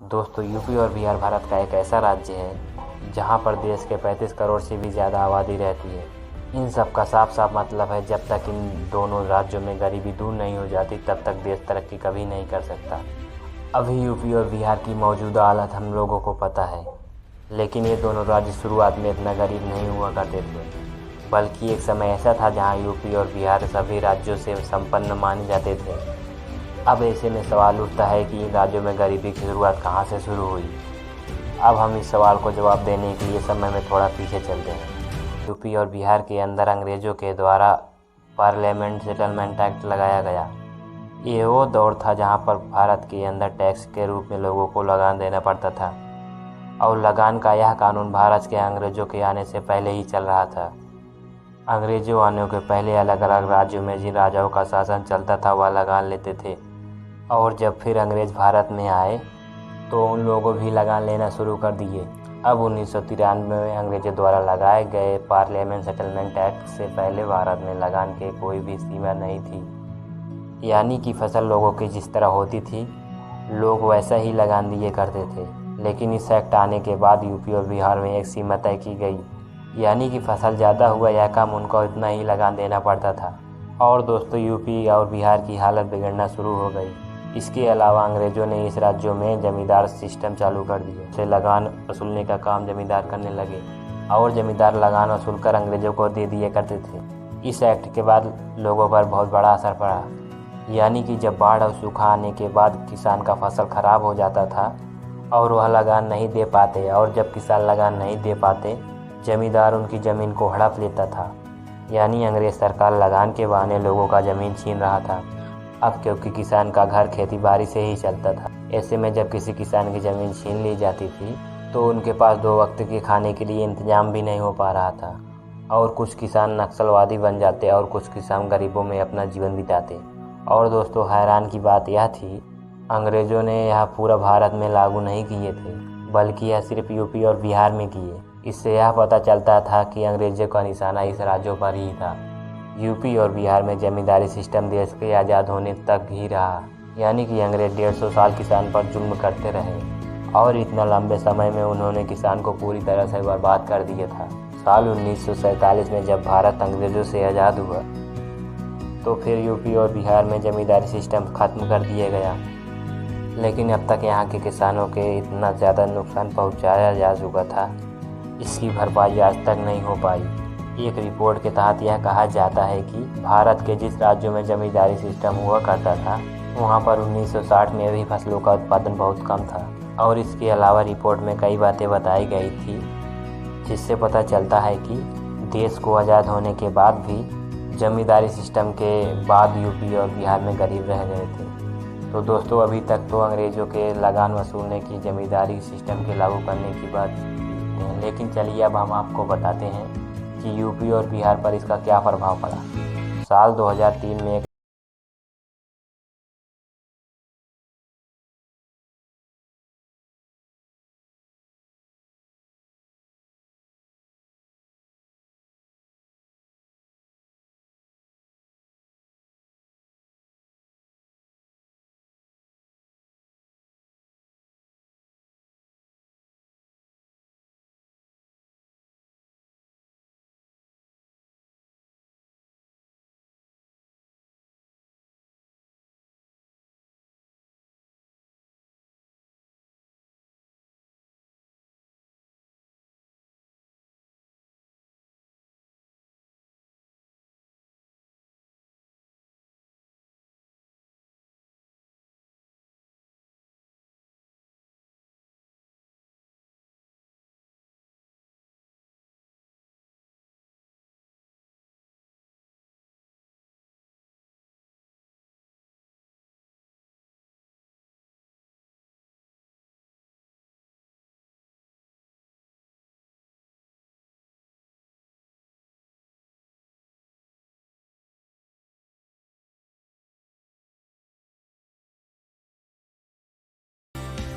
दोस्तों, यूपी और बिहार भारत का एक ऐसा राज्य है जहां पर देश के 35 करोड़ से भी ज़्यादा आबादी रहती है। इन सब का साफ साफ मतलब है, जब तक इन दोनों राज्यों में गरीबी दूर नहीं हो जाती तब तक देश तरक्की कभी नहीं कर सकता। अभी यूपी और बिहार की मौजूदा हालत हम लोगों को पता है, लेकिन ये दोनों राज्य शुरुआत में इतना गरीब नहीं हुआ करते थे, बल्कि एक समय ऐसा था जहाँ यूपी और बिहार सभी राज्यों से संपन्न माने जाते थे। अब ऐसे में सवाल उठता है कि इन राज्यों में गरीबी की शुरुआत कहाँ से शुरू हुई। अब हम इस सवाल को जवाब देने के लिए समय में थोड़ा पीछे चलते हैं। यूपी और बिहार के अंदर अंग्रेज़ों के द्वारा पार्लियामेंट सेटलमेंट एक्ट लगाया गया। ये वो दौर था जहाँ पर भारत के अंदर टैक्स के रूप में लोगों को लगान देना पड़ता था, और लगान का यह कानून भारत के अंग्रेज़ों के आने से पहले ही चल रहा था। अंग्रेज़ों आने के पहले अलग अलग राज्यों में जिन राजाओं का शासन चलता था वह लगान लेते थे, और जब फिर अंग्रेज़ भारत में आए तो उन लोगों भी लगान लेना शुरू कर दिए। अब 1993 में अंग्रेज़ों द्वारा लगाए गए पार्लियामेंट सेटलमेंट एक्ट से पहले भारत में लगान की कोई भी सीमा नहीं थी, यानी कि फसल लोगों की जिस तरह होती थी लोग वैसा ही लगान दिए करते थे। लेकिन इस एक्ट आने के बाद यूपी और बिहार में एक सीमा तय की गई, यानी कि फसल ज़्यादा हुआ या कम उनको इतना ही लगान देना पड़ता था। और दोस्तों, यूपी और बिहार की हालत बिगड़ना शुरू हो गई। इसके अलावा अंग्रेज़ों ने इस राज्यों में जमींदार सिस्टम चालू कर दिए, से लगान वसूलने का काम जमींदार करने लगे, और जमींदार लगान वसूल कर अंग्रेज़ों को दे दिए करते थे। इस एक्ट के बाद लोगों पर बहुत बड़ा असर पड़ा, यानी कि जब बाढ़ और सूखा आने के बाद किसान का फसल खराब हो जाता था और वह लगान नहीं दे पाते, और जब किसान लगान नहीं दे पाते जमींदार उनकी ज़मीन को हड़प लेता था, यानी अंग्रेज़ सरकार लगान के बहाने लोगों का ज़मीन छीन रहा था। अब क्योंकि किसान का घर खेती बाड़ी से ही चलता था, ऐसे में जब किसी किसान की ज़मीन छीन ली जाती थी तो उनके पास 2 वक्त के खाने के लिए इंतजाम भी नहीं हो पा रहा था, और कुछ किसान नक्सलवादी बन जाते और कुछ किसान गरीबों में अपना जीवन बिताते। और दोस्तों, हैरान की बात यह थी, अंग्रेज़ों ने यह पूरा भारत में लागू नहीं किए थे, बल्कि यह सिर्फ यूपी और बिहार में किए। इससे यह पता चलता था कि अंग्रेज़ों का निशाना इस राज्यों पर ही था। यूपी और बिहार में जमींदारी सिस्टम देश के आज़ाद होने तक ही रहा, यानी कि अंग्रेज़ 150 साल किसान पर जुल्म करते रहे, और इतना लंबे समय में उन्होंने किसान को पूरी तरह से बर्बाद कर दिया था। साल 1947 में जब भारत अंग्रेज़ों से आज़ाद हुआ तो फिर यूपी और बिहार में जमींदारी सिस्टम ख़त्म कर दिया गया, लेकिन अब तक यहाँ के किसानों के इतना ज़्यादा नुकसान पहुँचाया जा चुका था, इसकी भरपाई आज तक नहीं हो पाई। एक रिपोर्ट के तहत यह कहा जाता है कि भारत के जिस राज्यों में जमींदारी सिस्टम हुआ करता था वहाँ पर 1960 में भी फसलों का उत्पादन बहुत कम था। और इसके अलावा रिपोर्ट में कई बातें बताई गई थी, जिससे पता चलता है कि देश को आज़ाद होने के बाद भी जमींदारी सिस्टम के बाद यूपी और बिहार में गरीब रह गए थे। तो दोस्तों, अभी तक तो अंग्रेज़ों के लगान वसूलने की, जमींदारी सिस्टम के लागू करने की बात है, लेकिन चलिए अब हम आपको बताते हैं कि यूपी और बिहार पर इसका क्या प्रभाव पड़ा। साल 2003 में